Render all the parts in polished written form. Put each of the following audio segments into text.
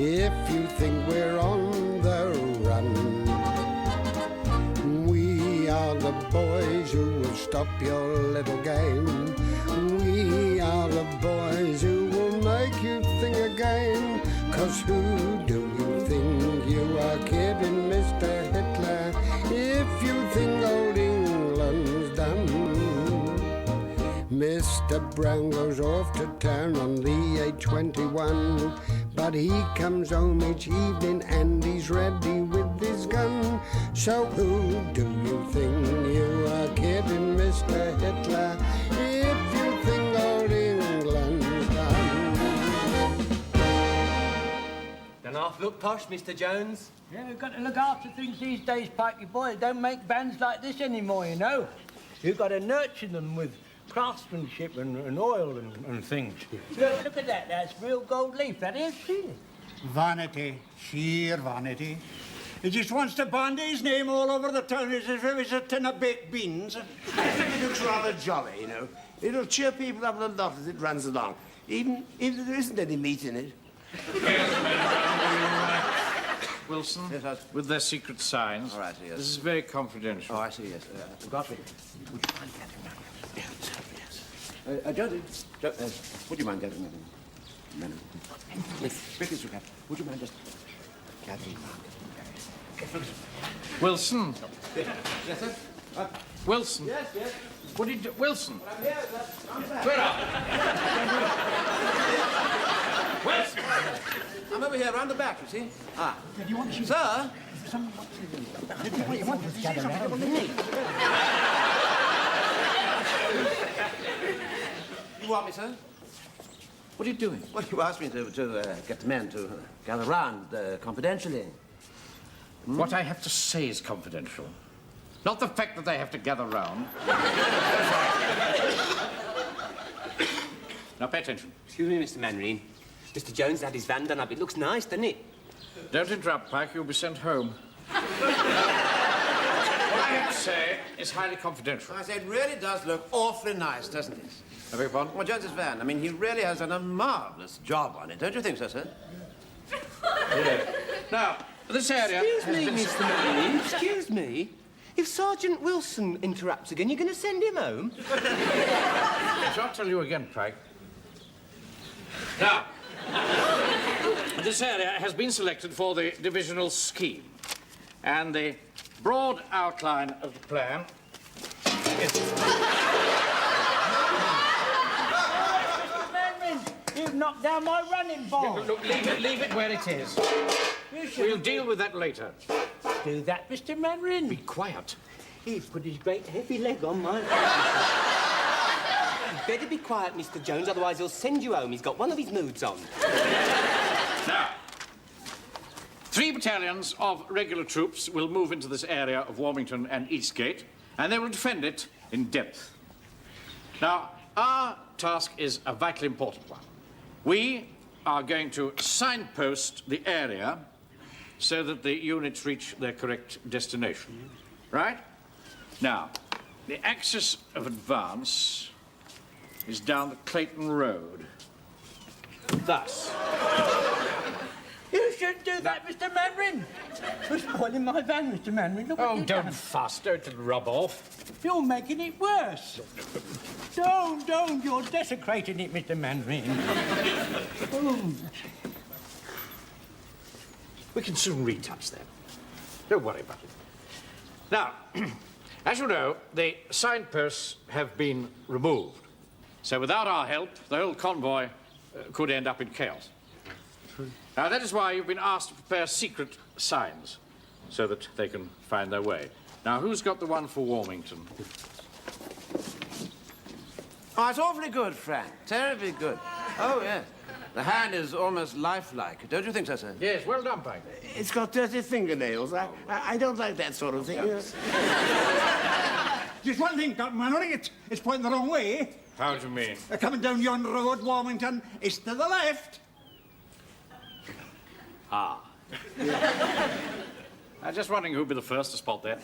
if you think we're on the run. We are the boys who will stop your little game. We are the boys who will make you think again. 'Cause who do you think you are kidding, Mr. Hitler, if you think old England's done? Mr. Brown goes off to town on the A21, but he comes home each evening and he's ready with his gun. So who do you think you are kidding, Mr. Hitler, if you think old England's done? Don't half look posh, Mr. Jones. Yeah, we've got to look after things these days, Pikey boy. Don't make bands like this anymore, you know. You've got to nurture them with craftsmanship and oil and things. Look at that. That's real gold leaf. That is, really. Vanity. Sheer vanity. He just wants to bandy his name all over the town as if it was a tin of baked beans. It looks rather jolly, you know. It'll cheer people up a lot as it runs along, even if there isn't any meat in it. Wilson, Yes, with their secret signs. All right, yes. This is very confidential. Oh, I see, yes. Godfrey, would you mind getting him? Yes, yes. Josie, would you mind getting him? Quick as you can. Would you mind just gathering round? Wilson. Yes, sir? Wilson. Yes, yes. What did you do? Wilson. I'm here, sir. I'm back. Where are Wilson. I'm over here, round the back, you see. Ah. Do you want to see Sir? someone? What you want to gather around? You want me, sir? What are you doing? Well, you asked me to get the men to gather round confidentially. What I have to say is confidential. Not the fact that they have to gather round. Now, pay attention. Excuse me, Mr. Manring. Mr. Jones had his van done up. It looks nice, doesn't it? Don't interrupt, Pike. You'll be sent home. What I have to say is highly confidential. I say, it really does look awfully nice, doesn't it? I beg your pardon? Well, Jones's van, I mean, he really has done a marvellous job on it, don't you think so, sir? Now, this area Excuse has me, been... Mr. Manring. Excuse me. If Sergeant Wilson interrupts again, you're going to send him home? I shan't tell you again, Pike. Now, this area has been selected for the divisional scheme. And the broad outline of the plan is... Manring, you've knocked down my running ball. Look, leave it where it is. We'll deal with that later. Do that, Mr. Manring. Be quiet. He put his great heavy leg on my... You'd better be quiet, Mr. Jones, otherwise he'll send you home. He's got one of his moods on. Now, 3 battalions of regular troops will move into this area of Warmington and Eastgate, and they will defend it in depth. Now, our task is a vitally important one. We are going to signpost the area so that the units reach their correct destination. Right? Now, the axis of advance is down the Clayton Road. Thus. You shouldn't do that, Mr. Manring. You're spoiling my van, Mr. Manring. Look what Oh, you've don't done. fuss. Don't rub off. You're making it worse. Don't. You're desecrating it, Mr. Manring. Oh. We can soon retouch them. Don't worry about it. Now, as you know, the signposts have been removed. So without our help, the whole convoy could end up in chaos. Now, that is why you've been asked to prepare secret signs so that they can find their way. Now, who's got the one for Warmington? Oh, it's awfully good, Frank. Terribly good. Oh, yes. The hand is almost lifelike. Don't you think so, sir? Yes, well done, Pike. It's got dirty fingernails. I don't like that sort of thing. Just one thing, Captain Manning, it's pointing the wrong way. How do you mean? Coming down yon road, Warmington, it's to the left. Ah. I'm just wondering who'd be the first to spot that.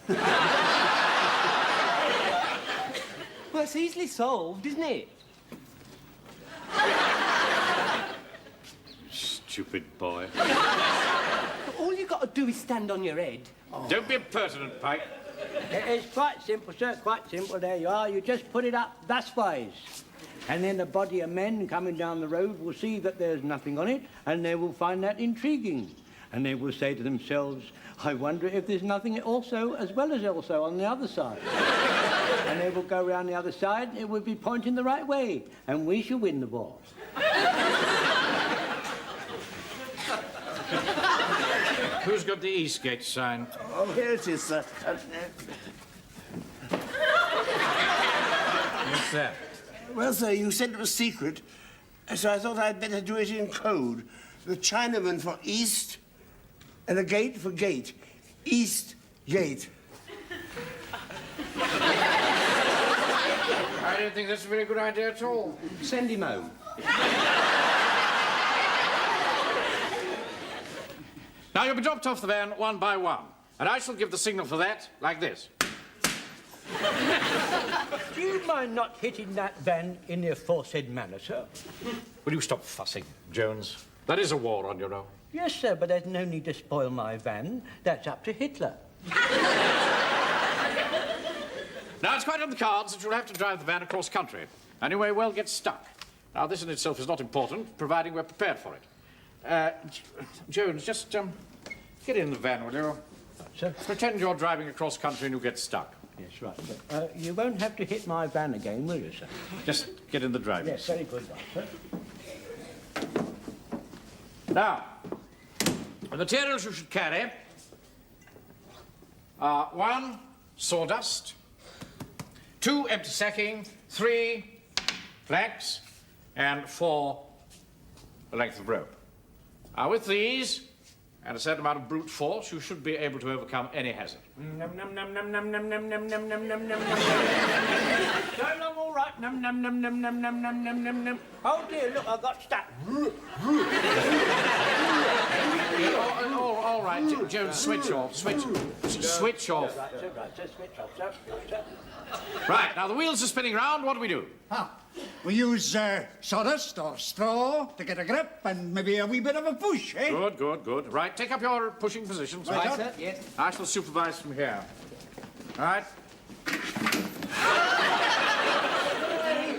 Well, it's easily solved, isn't it? stupid boy. All you got to do is stand on your head. Don't be impertinent, Pike. It's quite simple, sir, quite simple. There you are. You just put it up thus ways. And then a body of men coming down the road will see that there's nothing on it, and they will find that intriguing. And they will say to themselves, I wonder if there's nothing also, as well as also, on the other side. And they will go round the other side, and it will be pointing the right way, and we shall win the war. Who's got the Eastgate sign? Oh, here it is, sir. What's that? Well, sir, you said it was secret, so I thought I'd better do it in code. The Chinaman for East, and the gate for gate. East Gate. I don't think that's a very good idea at all. Send him home. Now, you'll be dropped off the van one by one, and I shall give the signal for that like this. Do you mind not hitting that van in the aforesaid manner, sir? Will you stop fussing, Jones? That is a war on your own. Yes, sir, but there's no need to spoil my van. That's up to Hitler. Now, it's quite on the cards that you'll have to drive the van across country, and you may well get stuck. Now, this in itself is not important, providing we're prepared for it. Jones, just get in the van, will you? Sir? Pretend you're driving across country and you get stuck. Yes, right, sir. You won't have to hit my van again, will you, sir? Just get in the driving. Yes, very good, right, sir. Now, the materials you should carry are 1, sawdust, 2, empty sacking, 3, planks, and 4, a length of rope. Now, with these and a certain amount of brute force, you should be able to overcome any hazard. Num, num, num, num, num, num, num, num, num, num, num, num. So long, all right. Num, num, num, num, num, num, num, num, num, num. Oh, dear, look, I got stuck. All right, Jones, switch off. Switch off. Right, sir, switch off, sir. Right, sir. Right, now the wheels are spinning round. What do we do? We use sawdust or straw to get a grip and maybe a wee bit of a push, eh? Good. Right, take up your pushing positions. Right, Sir, yes. I shall supervise from here. All right?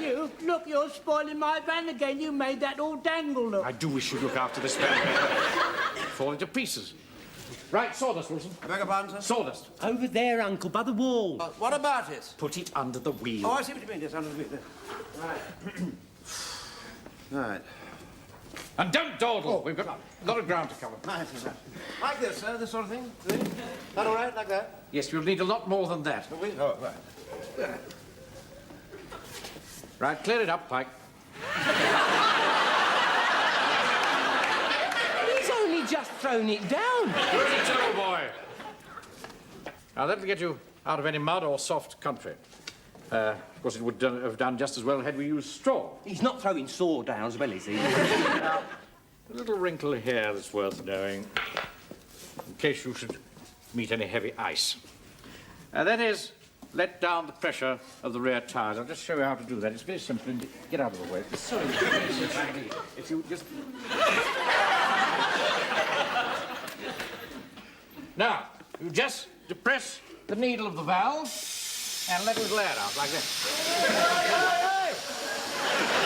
You, look, you're spoiling my van again. You made that all dangle, look. I do wish you'd look after this van. Falling to pieces. Right, sawdust, Wilson. I beg your pardon, sir? Sawdust. Over there, Uncle, by the wall. What about it? Put it under the wheel. Oh, I see what you mean. Yes, under the wheel. Right. Right. And don't dawdle. We've got a lot of ground to cover. Nice, nice. Like this, sir, this sort of thing? That all right, like that? Yes, you'll need a lot more than that. Oh, right. Right, clear it up, Pike. He's only just thrown it down. Where's the toe, boy? Now, that'll get you out of any mud or soft country. Of course, it would have done just as well had we used straw. He's not throwing saw down as well, is he? Now, a little wrinkle here that's worth knowing, in case you should meet any heavy ice. That is, let down the pressure of the rear tires. I'll just show you how to do that. It's very simple. Get out of the way. Sorry, if you just... Now, you just depress the needle of the valve and let a little air out, like this. Hey!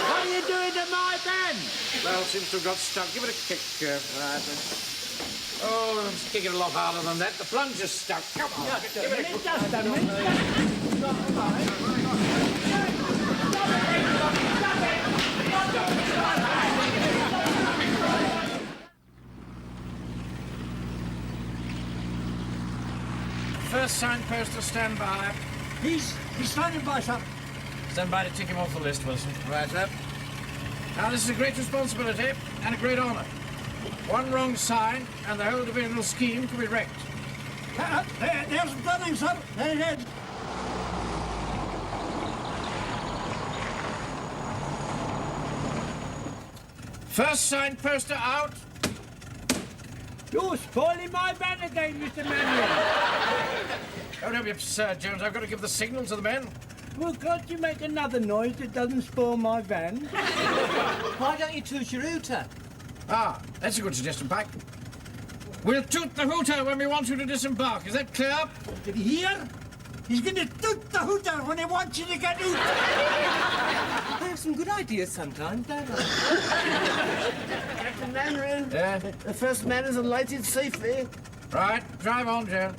What are you doing to my van? Well, seems to have got stuck. Give it a kick. Right. Oh, let's kick it a lot harder than that. The plunger's stuck. Come on. Just a minute. First signpost to stand by. He's standing by, sir. Stand by to tick him off the list, Wilson. Right, sir. Now, this is a great responsibility and a great honour. One wrong sign and the whole divisional scheme could be wrecked. There's Dunning, sir. There it is. First signposter out. You're spoiling my van again, Mr. Manuel. Don't be absurd, Jones. I've got to give the signal to the men. Well, can't you make another noise that doesn't spoil my van? Why don't you toot your hooter? Ah, that's a good suggestion, Pike. We'll toot the hooter when we want you to disembark. Is that clear? Did you hear? He's going to toot the hooter when he wants you to get out. I have some good ideas sometimes, don't I? Captain Mandarin, Yeah? the first man is alighted safely. Right, drive on, Jones.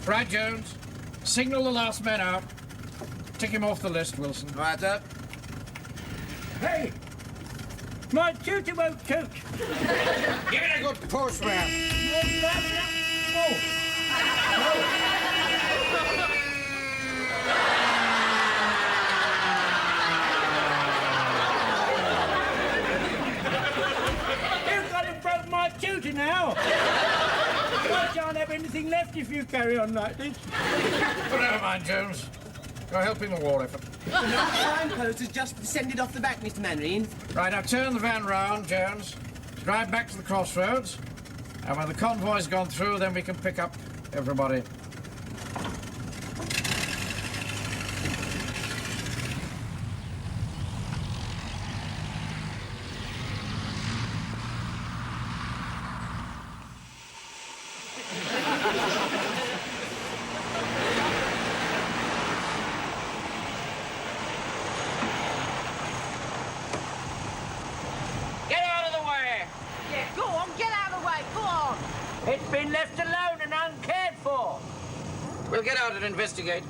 Right, Jones. Signal the last man out. Tick him off the list, Wilson. Right up. Hey! My tutor won't toot. Give it a good push, man. Oh. You've got to broke my tutor now. I shan't have anything left if you carry on like this. But never mind, Jones. Go help in the war effort. The signpost has just descended off the back, Mr. Mandarin. Right, now turn the van round, Jones. Drive back to the crossroads. And when the convoy's gone through, then we can pick up everybody. Get out of the way! Yeah, go on, get out of the way, go on. It's been left alone and uncared for. We'll get out and investigate.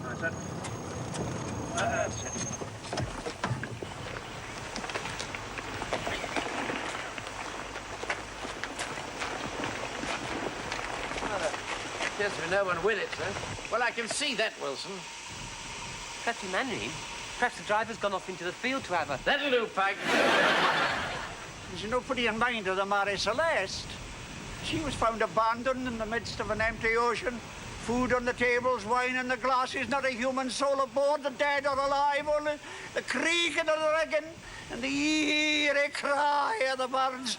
Yes, we no one with it, sir. Well, I can see that, Wilson. Captain Mandarin, perhaps the driver's gone off into the field to have a... That'll do, Pike. There's nobody in mind of the Marie Celeste. She was found abandoned in the midst of an empty ocean. Food on the tables, wine in the glasses, not a human soul aboard, the dead or alive, only the creaking of the rigging and the eerie cry of the birds.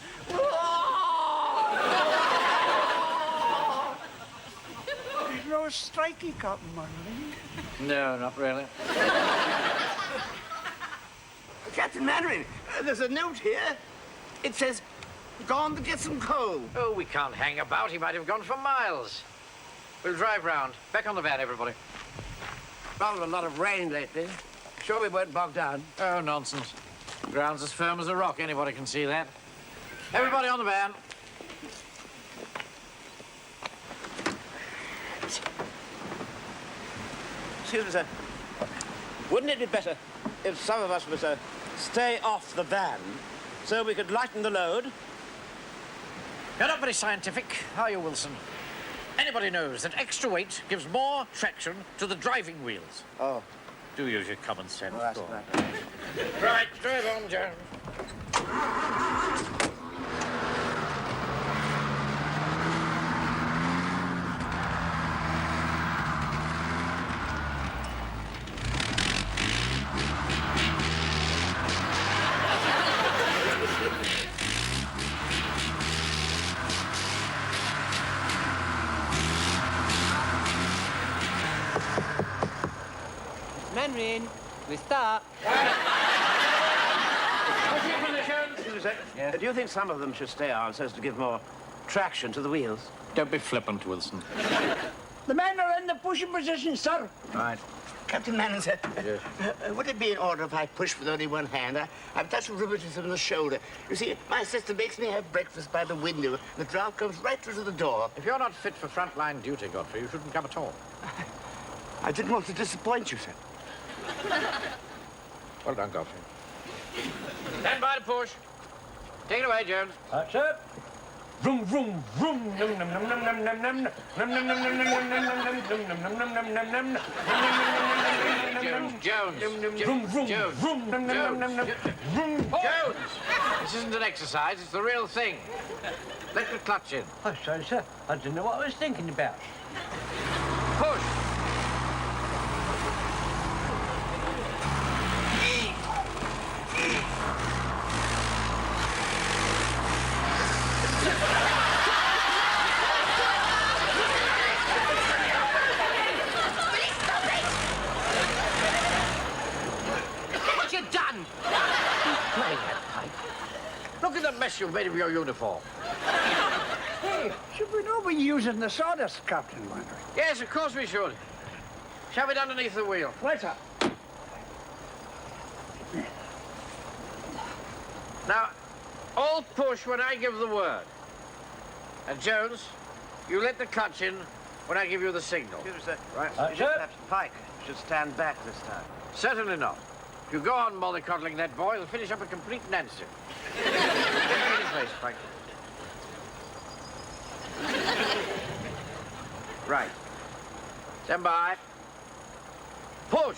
There's no strikey, Captain Mandarin. No, not really. Captain Mandarin, there's a note here. It says, gone to get some coal. Oh, we can't hang about. He might have gone for miles. We'll drive round. Back on the van, everybody. Rather a lot of rain lately. Sure we weren't bogged down. Oh, nonsense. Ground's as firm as a rock. Anybody can see that. Everybody on the van. Excuse me, sir. Wouldn't it be better if some of us were to stay off the van so we could lighten the load? You're not very scientific, are you, Wilson? Anybody knows that extra weight gives more traction to the driving wheels. Oh. Do use your common sense. Well, that's Go on. right. Right, drive on, Jones. Mandarin, we start. Excuse me, sir. Do you think some of them should stay on so as to give more traction to the wheels? Don't be flippant, Wilson. The men are in the pushing position, sir. Right. Captain Manning, sir. Would it be in order if I push with only one hand? I've touched rheumatism in the shoulder. You see, my sister makes me have breakfast by the window. The draught comes right through to the door. If you're not fit for frontline duty, Godfrey, you shouldn't come at all. I didn't want to disappoint you, sir. Well done, Godfrey. Stand by to push. Take it away, Jones. That's it. Vroom, vroom, vroom. Num, num, num, num, num, num, num. Num, num, num, num, num, num, num, num, num, num, num, num, num. Jones. Vroom, vroom, Jones. vroom. Num, num, num, num, num. Vroom. Jones! This isn't an exercise, it's the real thing. Let the clutch in. Oh, sorry, sir. I didn't know what I was thinking about. Push. you've made of your uniform. Hey, should we not be using the sawdust, Captain Mannering? Yes, of course we should. Shove it underneath the wheel. Right, sir. Now, all push when I give the word. And Jones, you let the clutch in when I give you the signal. Excuse me, sir. Right. Sir? Perhaps Pike should stand back this time. Certainly not. If you go on mollycoddling that boy, he'll finish up a complete Nancy. Get him in place, Pike. Right. Stand by. Push!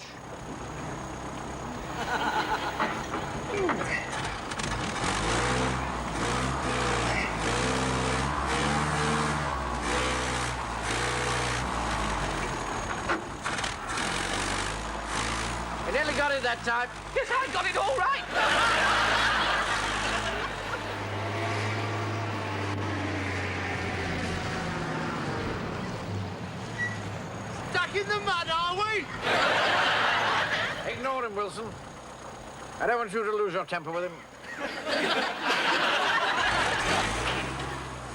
I nearly got it that time. Yes, I got it all right. Stuck in the mud, are we? Ignore him, Wilson. I don't want you to lose your temper with him.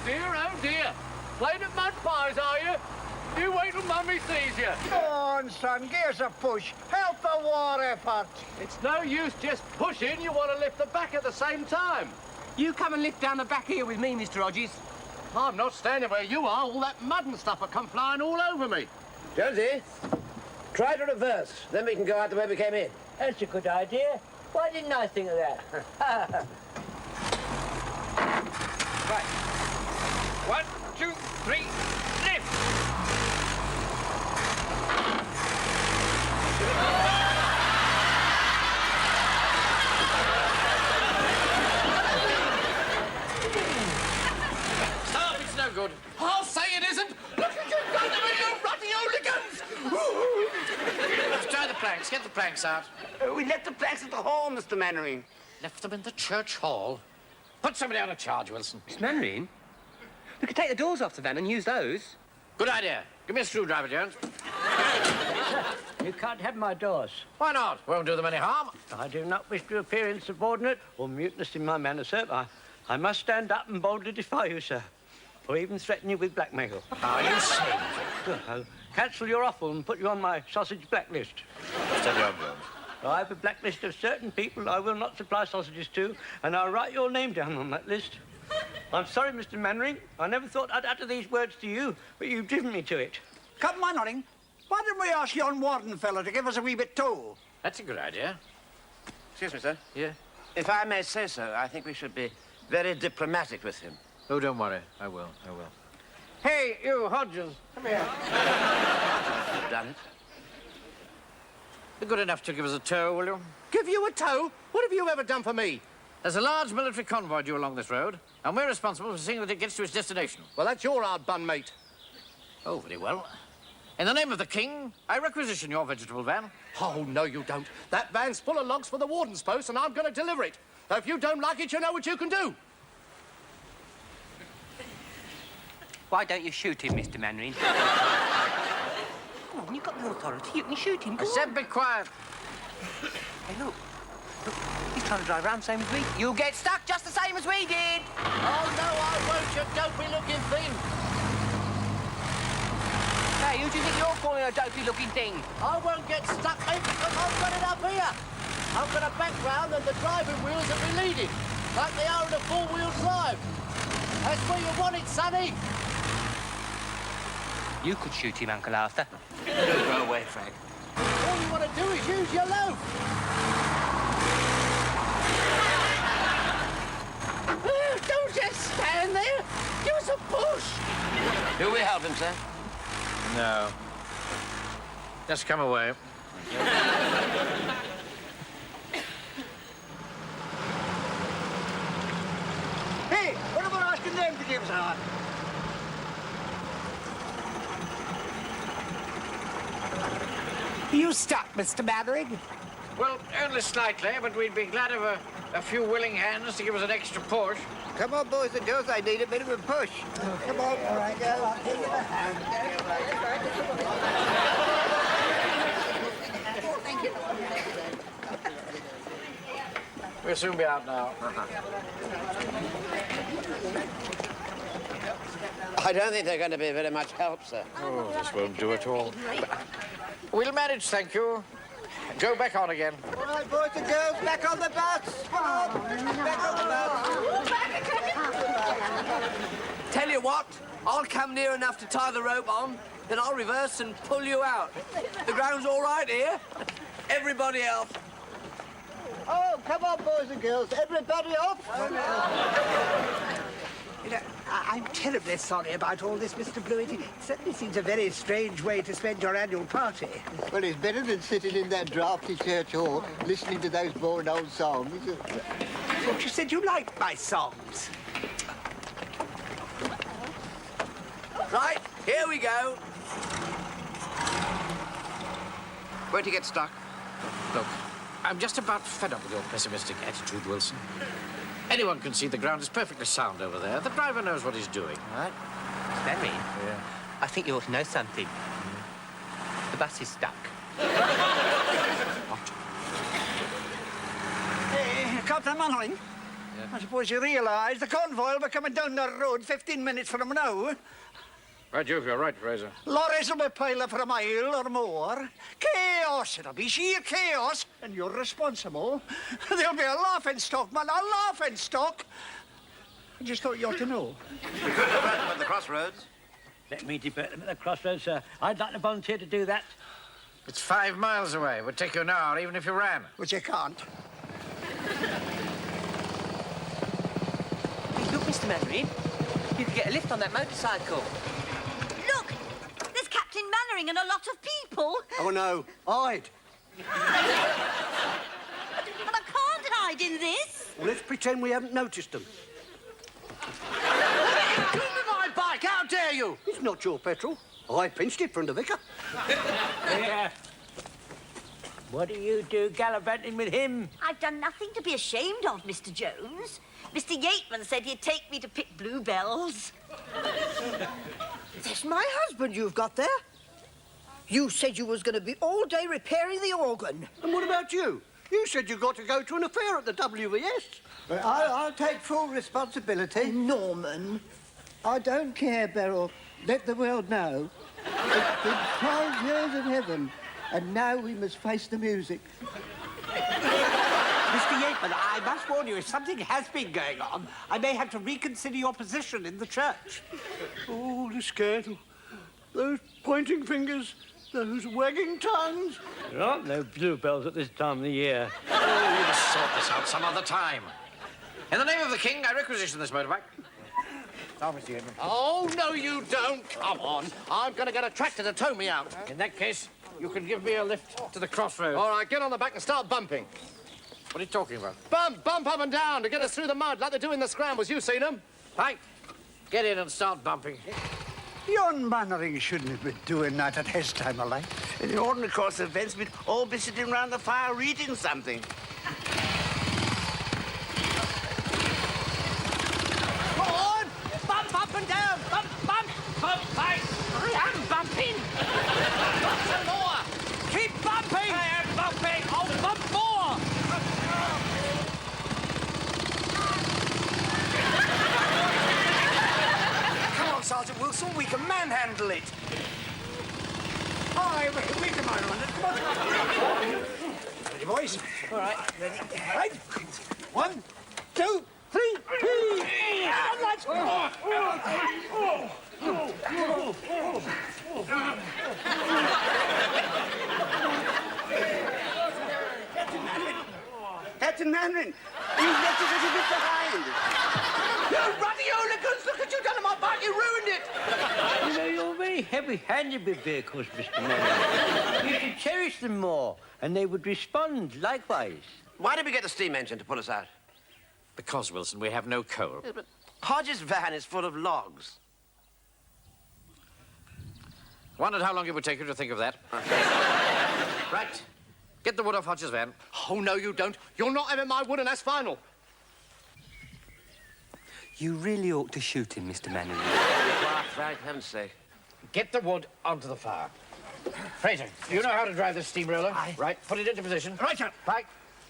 Dear, oh dear. Playing at mud pies, are you? You wait till Mummy sees you. Go on, son, give us a push. Help the war effort. It's no use just pushing. You want to lift the back at the same time. You come and lift down the back here with me, Mr. Hodges. I'm not standing where you are. All that mud and stuff will come flying all over me. Jonesy, try to reverse. Then we can go out the way we came in. That's a good idea. Why didn't I think of that? Right. 1, 2, 3, lift! Stop, it's no good. I'll say it isn't. Look at you go to me, you ruddy hooligans! Let's try the planks. Get the planks out. We left the planks at the hall, Mr. Mannering. Left them in the church hall. Put somebody on a charge, Wilson. Miss Mannering, we could take the doors off the van and use those. Good idea. Give me a screwdriver, Jones. You can't have my doors. Why not? Won't do them any harm. I do not wish to appear insubordinate or mutinous in my manner, sir. I must stand up and boldly defy you, sir, or even threaten you with blackmail. Are you saying? Good. I'll cancel your offer and put you on my sausage blacklist. Steady on, Jones. I have a blacklist of certain people I will not supply sausages to, and I'll write your name down on that list. I'm sorry, Mr. Mannering. I never thought I'd utter these words to you, but you've driven me to it. Captain Mannering, why didn't we ask yon Warden fella to give us a wee bit too? That's a good idea. Excuse me, sir. Yeah? If I may say so, I think we should be very diplomatic with him. Oh, don't worry. I will. Hey, you, Hodges. Come here. You've done it. Be good enough to give us a tow, will you? Give you a tow? What have you ever done for me? There's a large military convoy due along this road, and we're responsible for seeing that it gets to its destination. Well, that's your hard bun, mate. Oh, very well. In the name of the King, I requisition your vegetable van. Oh, no, you don't. That van's full of logs for the warden's post, and I'm going to deliver it. If you don't like it, you know what you can do. Why don't you shoot him, Mr. Mannering? Come on, you've got the authority. You can shoot him. I said be quiet. Hey, look. Look, he's trying to drive around the same as we. You'll get stuck just the same as we did. Oh, no, I won't, you dopey-looking thing. Hey, who do you think you're calling a dopey-looking thing? I won't get stuck, mate, because I've got it up here. I've got a background and the driving wheels that we lead it, like they are in a four-wheel drive. That's where you want it, sonny. You could shoot him, Uncle Arthur. Don't go away, Frank. All you want to do is use your loaf. Don't just stand there. Give us a push. Do we help him, sir? No. Just come away. Hey, what about asking them to give us a hand? You stuck, Mr. Mannering? Well, only slightly, but we'd be glad of a few willing hands to give us an extra push. Come on, boys and girls, I need a bit of a push. Come on, all right, girl, I'll give you the hand. We'll soon be out now. I don't think they're going to be very much help, sir. Oh, this won't do at all. We'll manage, thank you. Go back on again. All right, boys and girls, back on the bus. Come on, back on the bus. Tell you what, I'll come near enough to tie the rope on, then I'll reverse and pull you out. The ground's all right here. Everybody else. Oh, come on, boys and girls, everybody up. You know, I'm terribly sorry about all this, Mr. Blewett. It certainly seems a very strange way to spend your annual party. Well, it's better than sitting in that drafty church hall listening to those boring old songs. I thought you said you liked my songs. Right, here we go. Won't he get stuck? Look, I'm just about fed up with your pessimistic attitude, Wilson. Anyone can see the ground is perfectly sound over there. The driver knows what he's doing. Right. Henry, I think you ought to know something. The bus is stuck. Captain Mannering, I suppose you realise the convoy will be coming down the road 15 minutes from now. Right, you're right, Fraser. Lorries will be piled up for a mile or more. Chaos, it'll be sheer chaos, and you're responsible. There'll be a laughing stock, man, a laughing stock. I just thought you ought to know. We could have met them at the crossroads. Let me divert them at the crossroads, sir. I'd like to volunteer to do that. It's 5 miles away. It would take you an hour, even if you ran. Which you can't. Hey, look, Mr. Mannering, you could get a lift on that motorcycle. Look, there's Captain Mannering and a lot of people. Oh, no. Hide. But I can't hide in this. Well, let's pretend we haven't noticed them. Give me my bike, how dare you? It's not your petrol. I pinched it from the vicar. Yeah. What do you do gallivanting with him? I've done nothing to be ashamed of, Mr. Jones. Mr. Yateman said he'd take me to pick bluebells. That's my husband you've got there. You said you was going to be all day repairing the organ. And what about you? You said you got to go to an affair at the WVS. Well, I'll take full responsibility. Norman. I don't care, Beryl. Let the world know. It's been 12 years in heaven, and now we must face the music. Mr. Yateman, I must warn you, if something has been going on, I may have to reconsider your position in the church. Oh, the scandal. Those pointing fingers, those wagging tongues. There aren't no bluebells at this time of the year. Oh, we must sort this out some other time. In the name of the king, I requisition this motorbike. Oh, Mr. Edmund. Oh, no, you don't. Come on. I'm going to get a tractor to tow me out. In that case, you can give me a lift to the crossroads. All right, get on the back and start bumping. What are you talking about? Bump up and down to get us through the mud like they do in the scrambles. You've seen them. Right. Get in and start bumping. Young Mannering shouldn't have been doing that at his time of life. In the ordinary course of events, we'd all be sitting round the fire reading something. Go on! Bump up and down! Bump, bump! Bump, bump! I am bumping! Bump some more! Keep bumping! I am bumping! I'll bump more! Come on, Sergeant Wilson, we can manhandle it. Aye, we can manhandle it. Come on. Ready, boys? All right. Ready? Right. 1, 2, 3. And let's go. Captain Mannering, you've left us a bit behind. You ruddy hooligans! Look at you done to my bike! You ruined it! You know, you're very heavy-handed with vehicles, Mr. Mannering. You should cherish them more, and they would respond likewise. Why did we get the steam engine to pull us out? Because, Wilson, we have no coal. But Hodges' van is full of logs. Wondered how long it would take you to think of that. Right. Get the wood off Hodges' van. Oh, no, you don't. You're not having my wood, and that's final. You really ought to shoot him, Mr. Mannering. Right, heaven's sake. Get the wood onto the fire. Fraser, you know how to drive this steamroller? Aye. Right, put it into position. Right, sir. Right.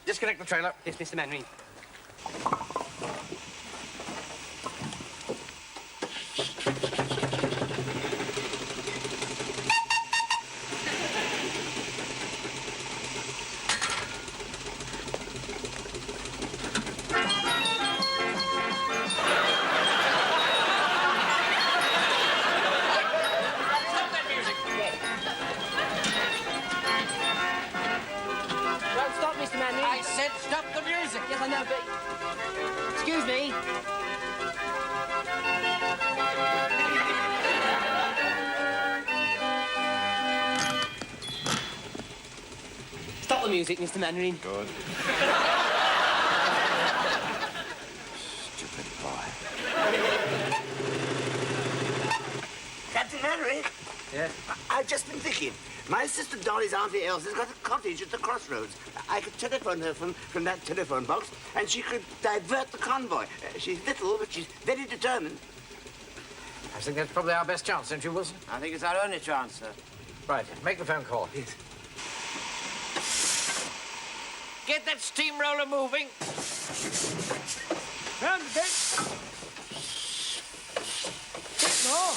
Disconnect the trailer. Yes, Mr. Mannering. Don't stop, Mr. Mannering. I said stop the music. Yes, I know, but... Excuse me. Stop the music, Mr. Mannering. Good. Stupid boy. Captain Mannering? Yes? I've just been thinking. My sister Dolly's Auntie Elsie's got a cottage at the crossroads. I could telephone her from that telephone box, and she could divert the convoy. She's little, but she's very determined. I think that's probably our best chance, don't you, Wilson? I think it's our only chance, sir. Right, make the phone call. Yes. Get that steamroller moving. Round a bit. Bit more.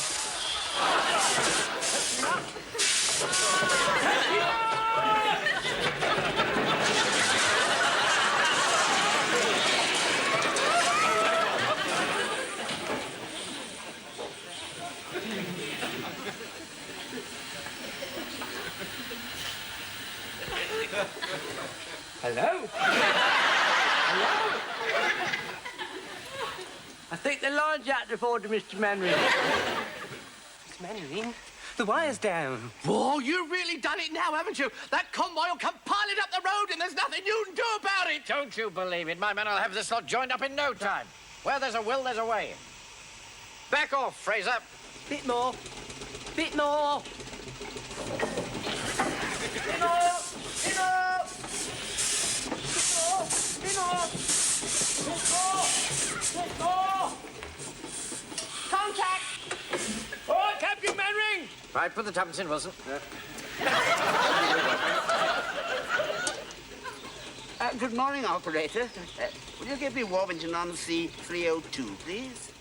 Hello? Hello? I think the line's out to forward to Mr. Mannering. Mr. Mannering, the wire's down. Oh, you've really done it now, haven't you? That convoy will come piling up the road and there's nothing you can do about it. Don't you believe it? My men will have this lot joined up in no time. Where there's a will, there's a way. Back off, Fraser. Bit more. Bit more. Bit more. Bit more. Bit more. Bit more. Bit more. Contact. All right, Captain Mannering. Right, put the tuppence in, Wilson. Good morning, operator. Will you give me Warrington on C302, please?